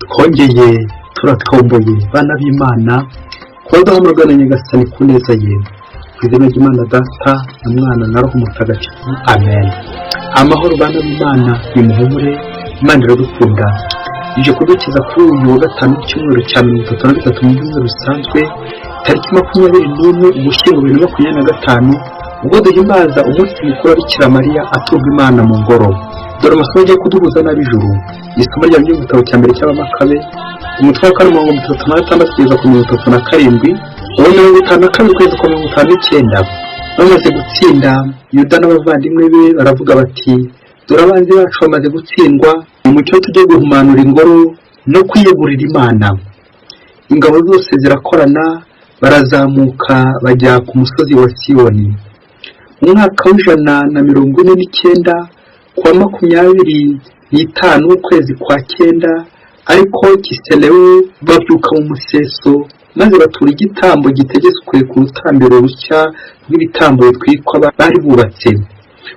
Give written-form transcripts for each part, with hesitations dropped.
twongeye turatomboye bana b'Imana kudahamagana Nyagasani ku neza ye ku izina ry'Imana Data na Mwana na Roho Mutagatifu amen. Amahoro bana b'Imana nimuhumure, Imana iradukunda ije kudukiza kuri uyu wa gatanu cy'umweru cya 33 mu byumweru bisanzwe tariki 21 Ugushyingo 2025 ubwo duhimbaza umunsi mukuru wa BIKIRAMARIYA aturwa Imana mu ngoro. Dore amasomo agiye kuduhuza n'ab'ijuru. Isomo rya mu gitabo cya mbere cy'Abamakabe umutwe wa 36 kugeza ku 37 uwo 52 kwezi kwa 59. Bamaze gutsinda Yuda n'abavandimwe be baravuga bati dore abanzi bacu bamaze gutsindwa, umucyo tujye guhumanura ingoro no kwiyegurira Imana. Ingabo zose zirakorana barazamuka bajya ku musozi wa Siyoni. Umwaka w'149 kwa 25 ukwezi kwa 9 ariko Kiselewu babyuka mu museso maze batura igitambo gitegetswe ku rutambiro rushya rw'ibitambo bitwikwa bari bubatse.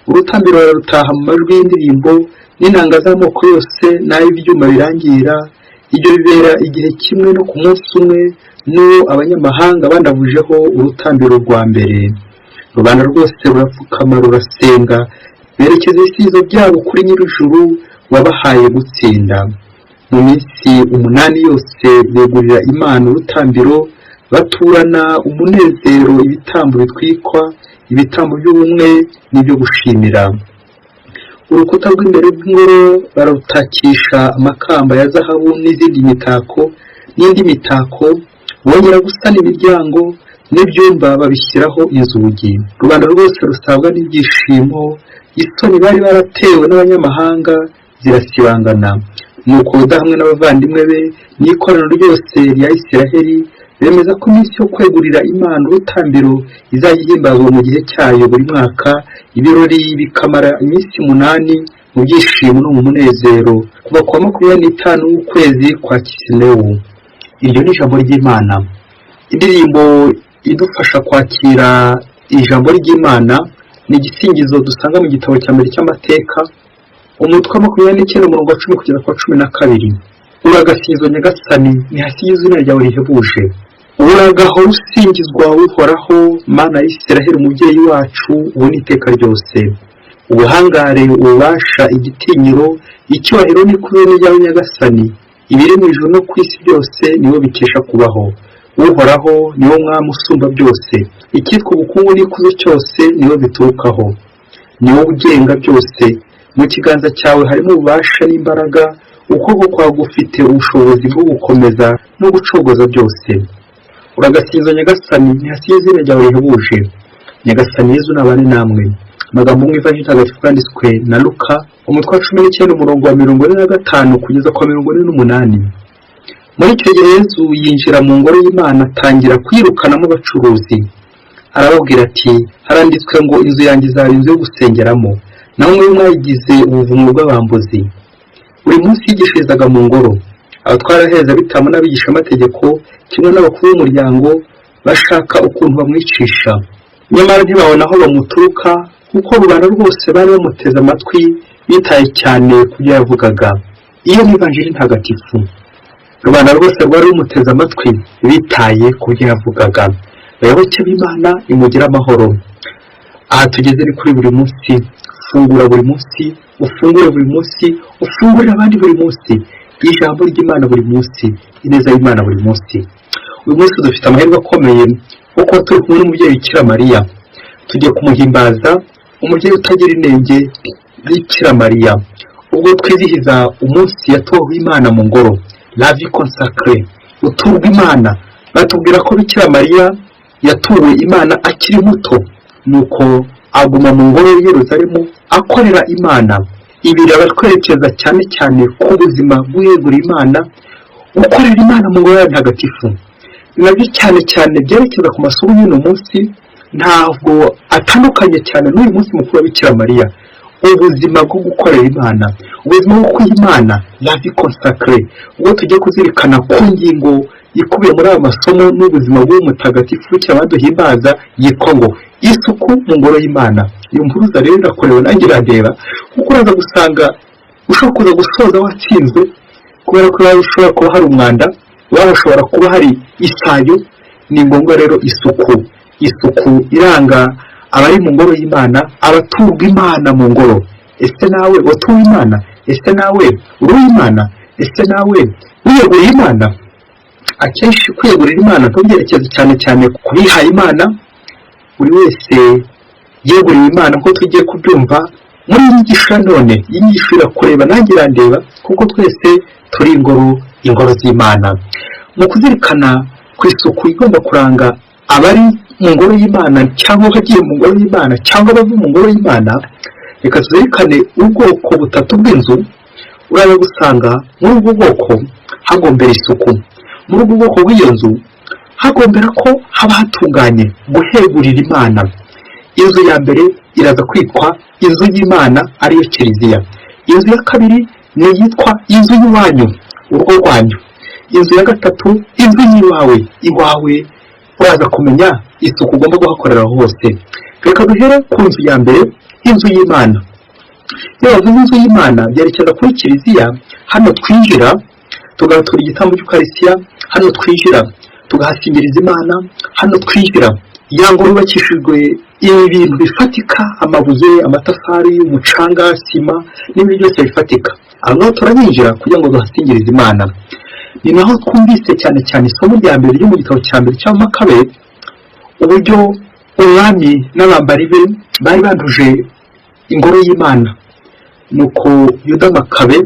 Urutambiro rutaha mu majwi y'indirimbo n'inanga z'amoko yose n'ay'ibyuma birangira. Ibyo bibera igihe kimwe no ku munsi umwe n'uwo abanyamahanga bandavujeho urutambiro rwa mbere. Rubanda rwose rurapfukama rurasenga berekeza ibisizo byabo kuri Nyir'ijuru wabahaye gutsinda. Mu minsi 8 yose begurira Imana urutambiro baturana umunezero ibitambo bitwikwa, ibitambo by'ubumwe n'ibyo gushimira. Urukuta rw'imbere rw'ingoro barutakisha amakamba ya zahabu n'izindi mitako n'indi mitako, bongera gusana imiryango n'ibyumba babishyiraho inzugi. Rubanda rwose rusabwa n'ibyishimo, isoni bari baratewe n'abanyamahanga zirasibangana. Nuko Yuda hamwe n'abavandimwe be n'ikoraniro ryose rya Isiraheli bemeza ko iminsi yo kwegurira Imana urutambiro izahimbazwa mu gihe cyayo buri mwaka. Ibirori bikamara iminsi 8 mu byishimo no mu munezero kuva kwa 25 w'ukwezi kwa Kiselewu. Iryo ni ijambo ry'Imana. Indirimbo idufasha kwakira ijambo ry'Imana ni igisingizo dusanga mu gitabo cya mbere cy'amateka umutwe wa 29 umurongo wa 10 kugeza kwa 12. Uragasinzwe Nyagasani nihasize izina ryawe rihebuje. Uragahora usingizwa uhoraho Mana ya Isiraheli umubyeyi wacu ubona iteka ryose. Ubuhangare ububasha igitinyiro icyubahiro n'ikuzo ryawe Nyagasani, ibiri mu ijuru no ku isi byose niwo bikesha kubaho. Uhoraho niwo mwami usumba byose, icyitwa ubukungu n'ikuzo cyose niwo biturukaho. Niwo ugenga byose, mu kiganza cyawe harimo ububasha n'imbaraga, ukuboko kwawe gufite ubushobozi bwo gukomeza no gucogoza byose. Uragasinzwe Nyagasani ntihasize izina ryawe rihebuje. Nyagasani Yezu nabane namwe. Amagambo mu Ivanjili Ntagatifu yanditswe na Luka umutwe wa 19 umurongo wa 45 kugeza kwa 48. Muri icyo gihe Yezu yinjira mu ngoro y'Imana atangira kwirukanamo abacuruzi. Arababwira ati haranditswe ngo inzu yanjye izaba inzu yo gusengeramo, namwe mwayigize ubuvumo bw'abambuzi. Buri munsi yigishirizaga mu ngoro. Abatwaraheza bitamo n'abigisha amategeko kimwe n'abakuru b'umuryango bashaka ukuntu bamwicisha, nyamara ntibabona aho bamuturuka kuko rubanda rwose bari bamuteze amatwi bitaye cyane ku byo yavugaga. Iyo ni Ivanjili Ntagatifu. Rubanda rwose rwari rumuteze amatwi bitaye ku byo yavugaga. Bayoboke b'Imana imugira amahoro. Aha tugeze ni kuri buri munsi. Fungura buri munsi, ufungure buri munsi, ufungurira abandi buri munsi. Ijambo ry'Imana buri munsi, ineza y'Imana buri munsi. Uyu munsi dufite amahirwe akomeye kuko turi kumwe n'umubyeyi BIKIRAMARIYA. Tugiye kumuhimbaza umubyeyi utagira inenge BIKIRAMARIYA. Ubwo twizihiza umunsi yatowe Imana mu ngoro, la vie consacrée, uturwa Imana. Batubwira ko BIKIRAMARIYA yatuwe Imana akiri muto, nuko aguma mu ngoro ya Yerusalemu akorera Imana. Ibi rabatwerekeza cyane cyane ku buzima bw'uyegura Imana, ukorera Imana mu ngoro ntagatifu. Nabyo cyane cyane byerekeza ku masomo y'uno munsi, ntabwo atandukanye cyane n'uyu munsi mukuru wa BIKIRAMARIYA. Ubuzima bwo gukorera Imana, ubuzima bwo kw'Imana, la vie consacrée. Ubwo tugiye kuzirikana ku ngingo ikubiye muri aya masomo n'ubuzima bw'umutagatifu cy'abaduhimbaza yitwa ngo isuku mu ngoro y'Imana. Iyo mpuruza rero irakorewe nanjye irandeba kuko uraza gusanga ushobora kuza gusoza watsinzwe kubera ko ushobora kuba hari umwanda, washobora kuba hari isayo. Ni ngombwa rero isuku iranga abari mu ngoro y'Imana, abaturwa Imana mu ngoro. Ese nawe watuwe Imana? Ese nawe uri Imana? Ese nawe wiyeguriye Imana? Akenshi kwiyegurira Imana ntubyerekeze cyane kubihaye Imana. Buri wese yeguriye Imana ko tugiye kubyumva muri inyigisho none. Inyigisho irakureba nanjye irandeba, kuko twese turi ingoro z'Imana. Mu kuzirikana ku isuku igomba kuranga abari mu ngoro y'Imana, cyangwa bagiye mu ngoro y'Imana, cyangwa bava mu ngoro y'Imana, reka tuzirikane ubwoko butatu bw'inzu. Urabe gusanga muri ubwo bwoko hagombera isuku. Muri ubwo bwoko bw'iyo nzu hagombera ko haba hatunganye, guhegurira Imana. Inzu ya mbere iraza kwitwa inzu y'Imana, ariyo kiliziya. Inzu ya kabiri ni yitwa inzu y'iwanyu, urugo rwanyu. Inzu ya gatatu inzu y'iwawe. Iwawe uraza kumenya isuku ugomba guhakorera hose. Reka duhere ku nzu ya mbere, inzu y'Imana. Iyo bavuze inzu y'Imana byerekeza kuri kiliziya. Hano twinjira tugatura igitambo cy'Ukarisiya, hano twinjira tugahasimbiriza Imana, hano twinjira yango yubakishijwe ibintu bifatika, amabuye, amatafari, umucanga, sima n'ibindi byose bifatika. Aho turabinjira kugira ngo duhasingirize Imana. Ni naho twumvise cyane isomo rya mbere ryo mu gitabo cya mbere cy'Amakabe, uburyo umwami n'abambari be bari banduje ingoro y'Imana. Nuko Yuda Makabe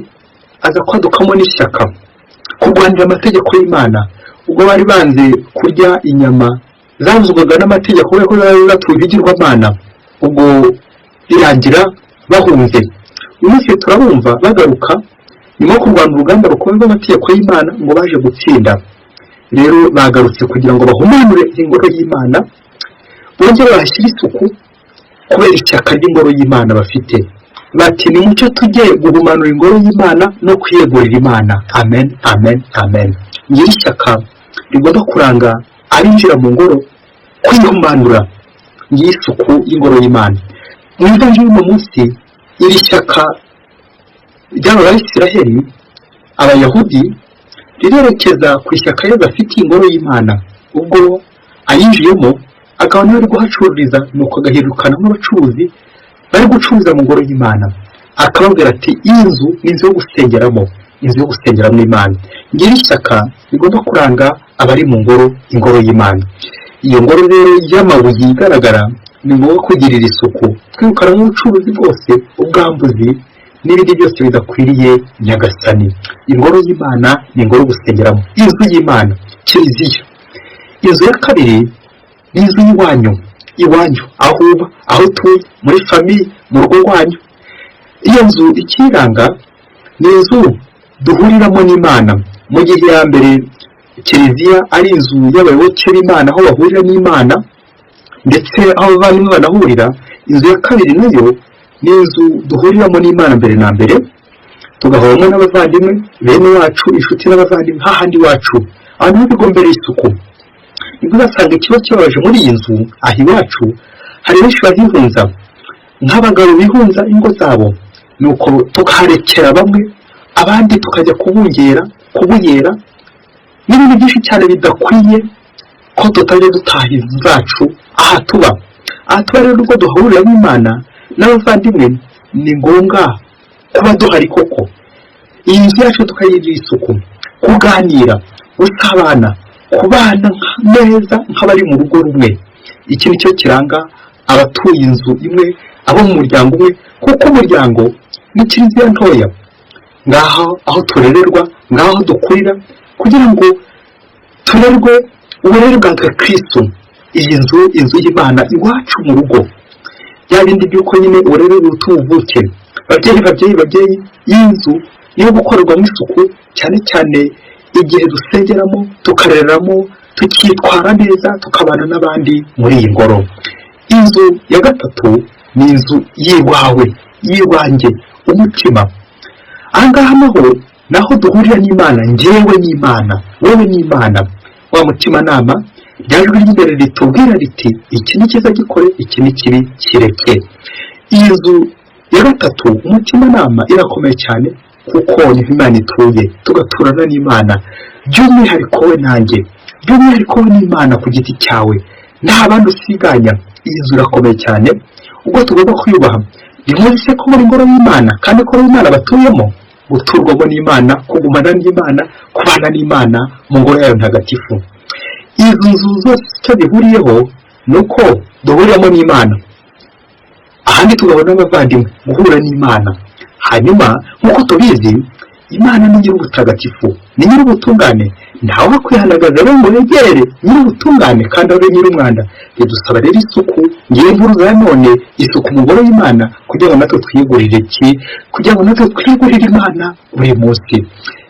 aza kwadukamo n'ishyaka kurwanira amategeko y'Imana. Ubwo bari banze kurya inyama zavuzwaga n'amategeko kuko bari batuye ibigirwamana. Ubwo birangira bahunze. Uyu munsi turabumva bagaruka nyuma yo kurwana urugamba rukomeye rw'amategeko y'Imana, ngo baje gutsinda. Rero bagarutse kugira ngo bahumanure ingoro y'Imana, bongere bahashyire isuku kubera ishyaka ry'ingoro y'Imana bafite. Bati ni mucyo tujye guhumanura ingoro y'Imana no kwiyegurira Imana. Amen, amen, amen. Nyiri ishyaka rigomba kuranga abinjira mu ngoro kwihumanura, nyiri isuku y'ingoro y'Imana. Mu ivanjiri y'uno munsi, iri shyaka ry'Abayisiraheli, Abayahudi, rirerekeza ku ishyaka Yesu afitiye ingoro y'Imana. Ubwo ayinjiyemo akabona bari guhacururiza, nuko agahirukana n'abacuruzi bari gucuruza mu ngoro y'Imana. Akababwira ati iyi nzu ni inzu yo gusengeramo, inzu yo gusengeramo Imana. Ngiri ishyaka rigomba kuranga abari mu ingoro y'Imana. Iyo ngoro rero y'amabuye igaragara ni ngombwa kugirira isuku, twirukana n'ubucuruzi bwose, ubwambuzi n'ibindi byose bidakwiriye Nyagasani. Ingoro y'Imana ni ingoro yo gusengeramo, inzu y'Imana, kiliziya. Inzu ya kabiri ni inzu y'iwanyu, aho uba, aho utuye, muri famiye, mu rugo rwanyu. Iyo nzu ikiranga ni inzu duhuriramo n'Imana. Mu gihe ya mbere kiliziya ari inzu y'abayoboke b'Imana, aho bahurira n'Imana ndetse aho abavandimwe banahurira. Inzu ya kabiri nayo ni inzu duhuriramo n'Imana mbere na mbere, tugahoramo n'abavandimwe bene wacu, inshuti n'abavandimwe hahandi wacu. Abantu bigombereye isuku. Nibwo uzasanga ikiba kibabaje muri iyi nzu aho iwacu hari benshi bahihunza, nk'abagabo bihunza ingo zabo, nuko tukaharekera bamwe, abandi tukajya kubuyera n'ibintu byinshi cyane bidakwiye ko tutajya dutaha inzu zacu. Aha tuba rero ubwo duhurira n'Imana n'abavandimwe, ni ngombwa kuba duhari koko. Iyi nzu yacu tukayigirira isuku, kuganira, gusabana, kubana neza nk'abari mu rugo rumwe. Iki ni cyo kiranga abatuye inzu imwe, abo mu muryango umwe, kuko umuryango ni kiliziya ntoya. Ngaho aho turererwa, ngaho aho dukurira, kugira ngo turerwe uburere bwa Kristo. Iyi inzu y'Imana iwacu mu rugo, bya bindi by'uko nyine uburere butuvuke. Babyeyi, iyi nzu yo gukorerwamo isuku, cyane igihe dusengeramo, tukareramo, tukitwara neza, tukabana n'abandi muri iyi ngoro. Inzu ya gatatu ni inzu y'iwanjye, umutima. Ahangaha naho duhurira n'Imana, njyewe n'Imana, wowe n'Imana. Wa mutima nama ryajwe ry'imbere ritubwira riti iki ni cyiza gikore, iki ni kibi kireke. Iyi nzu ya gatatu, umutima nama, irakomeye cyane kuko niho Imana ituye tugaturana n'Imana by'umwihariko we nanjye by'umwihariko we n'Imana ku giti cyawe nta bandi usiganya. Iyi nzu irakomeye cyane ubwo tugomba kwiyubaha. Ntimuzi se ko muri ngoro y'Imana kandi ko Imana batuyemo, guturwamo n'Imana, kugumana n'Imana, kubana n'Imana mu ngoro yayo ntagatifu. Izi nzu zose icyo zihuriyeho ni uko duhuriramo n'Imana, ahandi tugabona abavandimwe guhura n'Imana. Hanyuma nk'uko tubizi Imana ni nyir'ubutagatifu, ni nyir'ubutungane, ntawe wakwihanagaza rero ngo yegere nyir'ubutungane kandi abe nyir'umwanda. Bidusaba rero isuku, ngiye nkuru za none isuku mu ngoro y'Imana kugira ngo natwe twiyegurire kugira ngo natwe twiyegurire Imana buri munsi.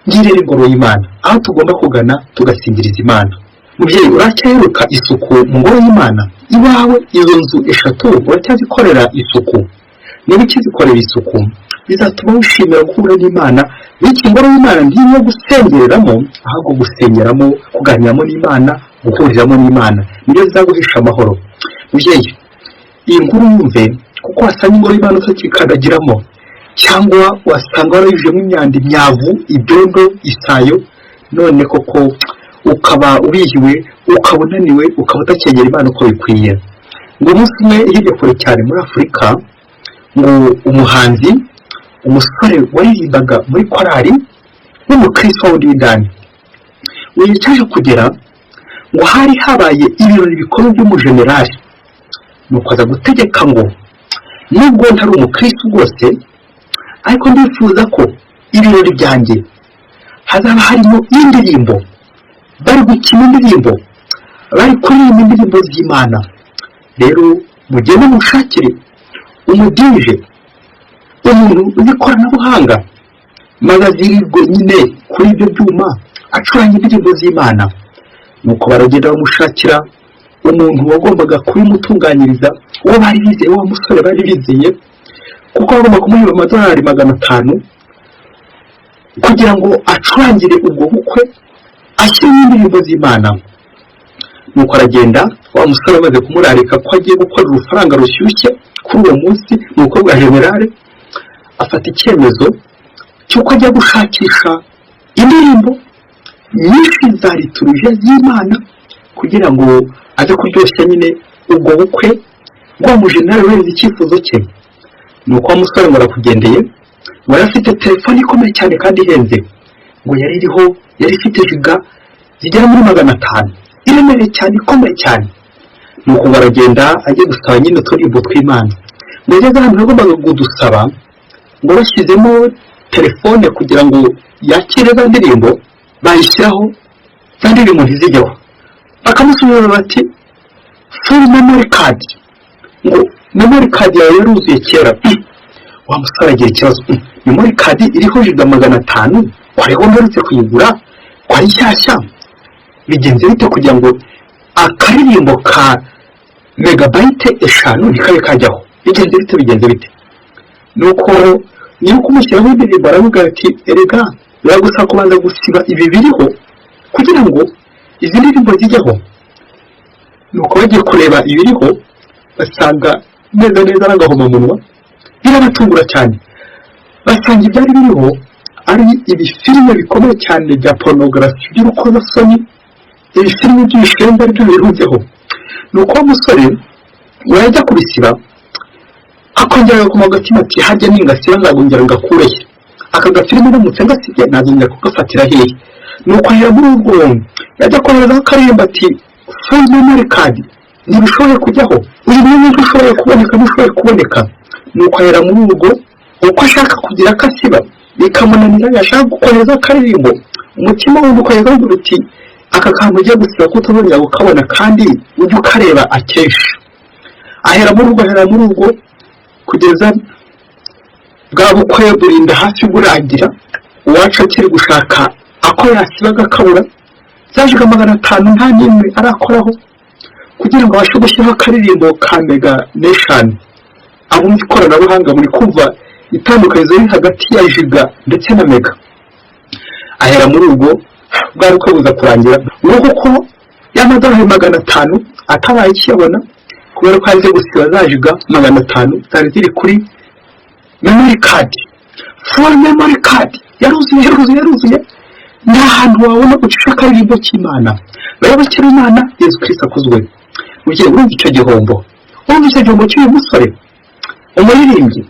Ngirire ingoro y'Imana aho tugomba kugana tugasingiriza Imana. Mubyeyi, uracyaheruka isuku mu ngoro y'Imana iwawe? Izo nzu eshatu uracyazikorera isuku? Niba ukizikorera isuku bizatuma wishimira guhura n'Imana, bityo ingoro y'Imana ndiyo gusengereramo ahubwo gusengeramo, kuganiramo n'Imana, guhuriramo n'Imana, niyo zizaguhisha amahoro. Mubyeyi, iyi nkuru yumve, kuko wasanga ingoro y'Imana utakikandagiramo, cyangwa wasanga warayujemo imyanda, imyavu, ibyondo, isayo, none koko ukaba urihiwe, ukaba unaniwe, ukaba utakegera Imana uko bikwiye. Ngo umunsi umwe hirya kure cyane muri Afurika, ngo umuhanzi, umusore waririmbaga muri korali n'umukristo wundi w'indani, uyu cyaje kugera ngo hari habaye ibirori bikomeye by'umujenerali, nuko aza gutegeka ngo nubwo ntari umukristo rwose, ariko ndifuza ko ibirori byanjye hazaba harimo indirimbo, bari gukina indirimbo, bari kuririmba indirimbo z'Imana. Rero mugende mushakire umudije, umuntu uzi ikoranabuhanga, maze azirirwe nyine kuri ibyo byuma acuranga indirimbo z'Imana. Nuko baragenda bamushakira umuntu wagombaga kubimutunganyiriza, uwo bari bizeye, uwo musore bari bizeye, kuko bagomba kumuha amadolari 500 kugira ngo acurangire ubwo bukwe, ashyiremo indirimbo z'Imana. Nuko aragenda, wa musore amaze kumurarika ko agiye gukora urufaranga rushyushye kuri uwo munsi mu bukwe bwa generale, afata icyemezo cy'uko ajya gushakisha indirimbo nyinshi za liturujia z'Imana kugira ngo aze kuryoshya nyine ubwo bukwe bwa mujenerali wese icyifuzo cye. Nuko wa musore ngo arakugendeye, wari afite telefone ikomeye cyane kandi ihenze, ngo yari ifite giga zigera muri 500, iremereye cyane, ikomeye cyane. Nuko baragenda agiye gusaba nyine uturirimbo tw'Imana. Mbere y'ahantu bagombaga kudusaba ngo bashyizemo telefone kugira ngo yakire za ndirimbo, bayishyiraho za ndirimbo ntizijyaho. Bakamusubiza bati full memory card, ngo memory card yawe yaruzuye kera. Wa musore agira ikibazo, memory card iriho giga 500, kwareho mperutse kuyigura, kwari nshyashya, bigenze bite kugira ngo akaririmbo ka megabyte 5 nikabe kajyaho? Bigenze bite? Nuko niyo kumushyiraho indirimbo aravuga ati erega biragusaba kubanza gusiba ibi biriho kugira ngo izi ndirimbo zijyaho. Nuko bagiye kureba ibiriho basanga neza n'agahomamunwa, birabatungura cyane. Basanga ibyari biriho ari ibifilime bikomeye cyane bya pornography by'urukozasoni, ibifilime by'ibishembe aribyo birunzeho. Nuko umusore wajya kubisiba akongera ku magatima ati hajya ningasira nzagongera ngakurehe, aka gafilime n'umutse ngasibye nazongera kugafatira hehe. Nuko ahera muri ubwo yajya kohereza akaririmba ati full memory card ntibishoboye kujyaho, uyu muntu ushoboye kuboneka. Nuko ahera muri ubwo uko ashaka kugira akasiba bikamunanira, yashaka gukohereza akaririmbo, umutima we ukohereza uti aka kantu ugiye gusiba ko utazongera gukabona kandi ujye ukareba akenshi. Ahera muri ubwo kugeza bwa bukwe burinda hafi burangira, uwacu akiri gushaka ako yasibaga akabura, zajiga 500 nta n'imwe arakoraho kugira ngo abashe gushyiraho akaririmbo ka mega nation. Abumva ikoranabuhanga muri kumva itandukanizo riri hagati ya jiga ndetse na mega. Ahera muri ubwo bwari uko buza kurangira, nuko ko y'amadolari 500 atabaye ikiyabona kubera ko hanze gusiba zajiga 500 zari ziri kuri memory card, full memory card yaruzuye nta hantu wabona gucisha akaririmbo k'Imana barabakira Imana Yesu Kristo akuzwe ugiye urumva icyo gihombo cy'uyu musore umuririmbyi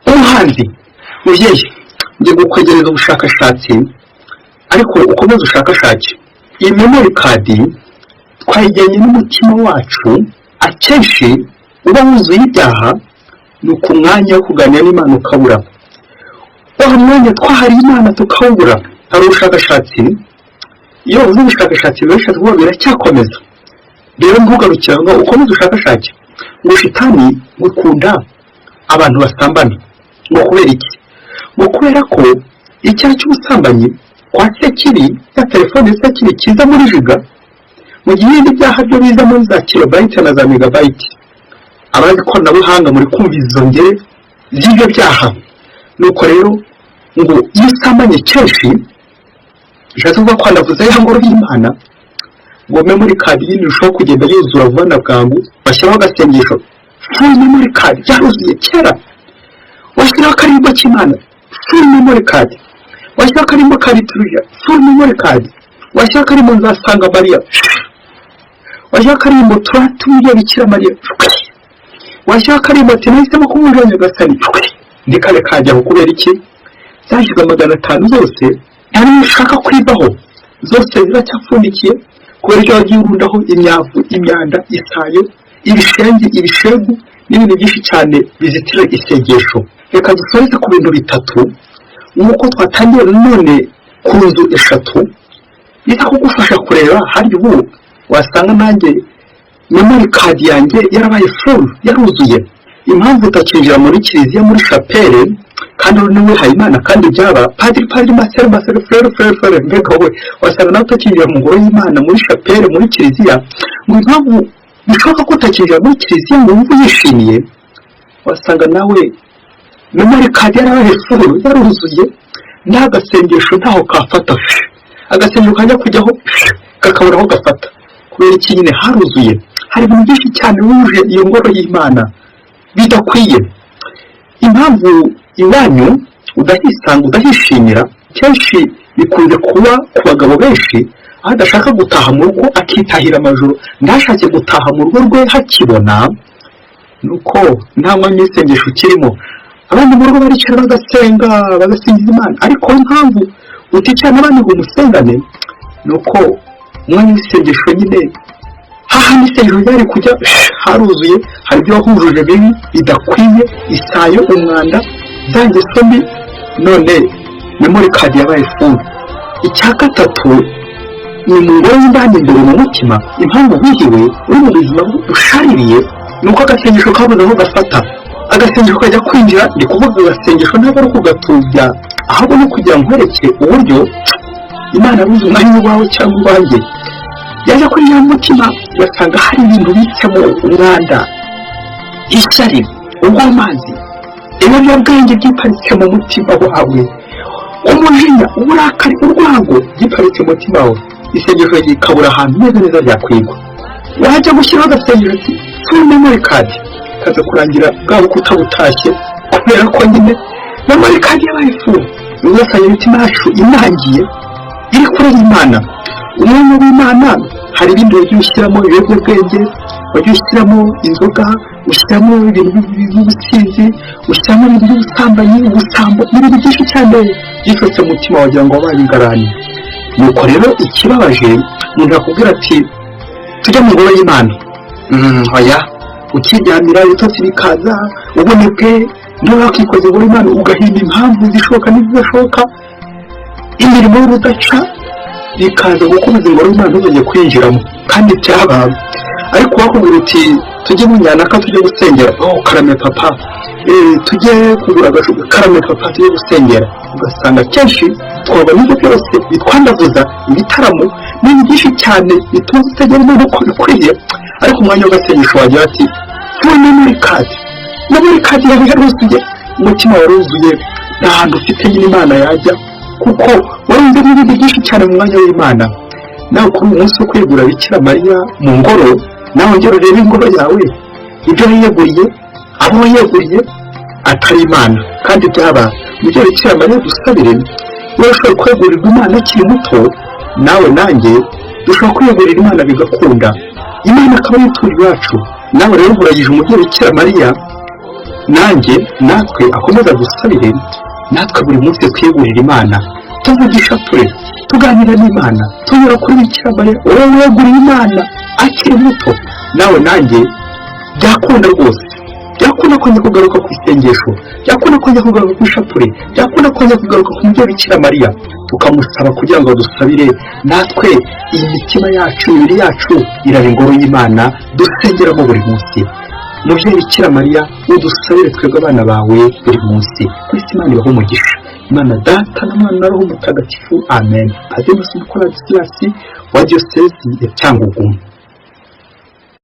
umuhanzi mubyeyi ngiye gukwegereza ubushakashatsi ariko ukomeze ushakashatsi iyi memory card twayijyanye n'umutima wacu akenshi uba wuzuye ibyaha ni ku mwanya wo kuganira n'Imana ukabura wa mwanya twahari Imana tukawubura hari ubushakashatsi iyo uzi ubushakashatsi benshi tuvuga biracyakomeza rero ntugarukira ngo ukomeze ushakashatsi ngo shitani gukunda abantu basambana ngo kubera iki ngo kubera ko icyaha cy'ubusambanyi kwa sekiri ya telefone sekiri kiza muri jiga mu gihe ibindi byaha byo biza muri za kilobyte na za megabyte abazi ikoranabuhanga muri kumva izo ngere z'ibyo byaha nuko rero ngo iyo usambanye kenshi bishatse kuvuga ko anavuze ya ngoro y'Imana ngo memory card yindi ushobora kugenda yuzura vuba na bwangu bashyiraho agasengesho full memory card yaruzuye kera washyiraho akarimbo k'Imana full memory card washyiraho akarimbo ka liturujia full memory card washyiraho akarimbo nzasanga Mariya washyiraho akarimbo turatuye Bikira Mariya washyiraho akarimbo ati nahisemo kumwumvira Nyagasani ndikale kajyaho kubera iki zashyirwa 500 zose nta n'imwe ushaka kwibaho zose ziracyapfundikiye kubera icyo wagiye urundaho imyavu imyanda isayo ibishegu n'ibintu byinshi cyane bizitira isengesho reka dusoreze ku bintu bitatu nk'uko twatangiye none ku nzu 3 bita kugufasha kureba hari ubu wasanga nanjye memory card yanjye yarabaye full yaruzuye impamvu utakinjira muri kiliziya muri chapelle kandi niwe Hayimana kandi byaba padiri masere frere mbega we wasanga nawe utakinjira mu ngoro y'Imana muri chapelle muri kiliziya ngo impamvu bishoboka ko utakinjira muri kiliziya ngo wumve yishimiye wasanga nawe memory card yarabaye full yaruzuye n'agasengesho ntaho kafata agasengesho kajya kujyaho kakaburaho gafata kubera iki nyine haruzuye hari ibintu byinshi cyane wuje iyo ngoro y'Imana bidakwiye impamvu iwanyu udahishimira kenshi bikunze kuba ku bagabo benshi aho adashaka gutaha mu rugo akitahira amajoro ndashake gutaha mu rugo rwe hakibona nuko nta mwanya w'isengesho kirimo abandi mu rugo baricara bagasingiza Imana ariko impamvu uticara n'abandi ngo musengane nuko umwanya w'isengesho nyine hahandi isengesho ryari kujya haruzuye hari ibyo wahujuje bibi bidakwiye isayo umwanda zanjye sombi none memory card yabaye full icya gatatu ni mu ngoro y'Imana imbere mu mutima impamvu wihiwe uri mu buzima bushaririye nuko agasengesho kabuze aho gafata agasengesho kajya kwinjira ndi kuvuga agasengesho ntabwo ari kugatubya ahubwo no kugira ngo nkwereke uburyo Imana aruzi umwanya wawe cyangwa uwanjye yaje kwinjira mu mutima ugasanga hari ibintu bitsemo umwanda ishyari ubw'amazi ibiyobyabwenge byiparitse mu mutima wawe umujinya uburakari urwango byiparitse mu mutima wawe isengesho rikabura ahantu neza ryakwigwa wajya gushyiraho agasengesho ati full memory card kaza kurangira bwabo kutabutashye kubera ko nyine memory card yabaye full ugasanga imitima yacu inangiye iri kure y'Imana umwanya w'Imana hari ibindi wagiye ushyiramo ibiyobyabwenge wagiye ushyiramo inzoga ushyiramo ibintu by'ubusinzi ushyiramo ibintu by'ubusambanyi ubusambo n'ibintu byinshi cyane byifashe mu mutima wagira ngo wabaye ingarani nuko rero ikibabaje umuntu akubwira ati tujya mu ngoro y'Imana oya ukiryamira ibitotsi bikaza ubonebwe niba wakikoze ngoro y'Imana ugahimba impamvu zishoboka n'izidashoboka imirimo y'urudaca bikaza gukomeza ingoro y'Imana ntuzongeye kwinjiramo kandi byaba ariko wakubwira uti tujye mu nyanaka tujye gusengera karame papa tujye kugura agashuka karame papa tujye gusengera ugasanga kenshi twabona ibyo byose bitwandavuza ibitaramo n'ibindi byinshi cyane bituma tutagera umuntu uko bikwiye ariko umwanya w'agasengesho wagira ati full memory card yawe yaruzuye umutima waruzuye nta hantu ufite nyine Imana yajya kuko warunze n'ibindi byinshi cyane mu mwanya w'Imana nawe kuri uyu munsi wo kwegura Bikira Mariya mu ngoro nawe ngero reba ingoro yawe ibyo yiyeguriye abo yiyeguriye atari Imana kandi byaba mujye Bikira Mariya dusabire urashobora kwegurirwa Imana akiri muto, nawe nanjye dushobora kwegurira Imana bigakunda, Imana akaba yitura iwacu. Nawe rero uragije umubyeyi Bikira Mariya, nanjye natwe akomeza dusabire, natwe buri munsi twegurira Imana, tuvugisha ture, tuganira n'Imana, tunyura kuri Bikira Mariya. Wowe weguriye Imana akiri muto, nawe nanjye byakunda rwose, byakunda ko njya kugaruka ku isengesho, byakunda ko njya kugaruka ku ishapure, byakunda ko njya kugaruka ku mubyeyi Bikira Mariya, tukamusaba kugira ngo dusabire. Natwe iyi mitima yacu, imibiri yacu iraba ingoro y'Imana dusengeramo buri munsi. Mubyeyi Bikira Mariya, udusabire twebwe abana bawe buri munsi. Kwisi Imana ibahe umugisha, Imana Data na Mwana na Roho Mutagatifu, amen. Padiri Masomo Nicolas wa Diyosezi ya Cyangugu.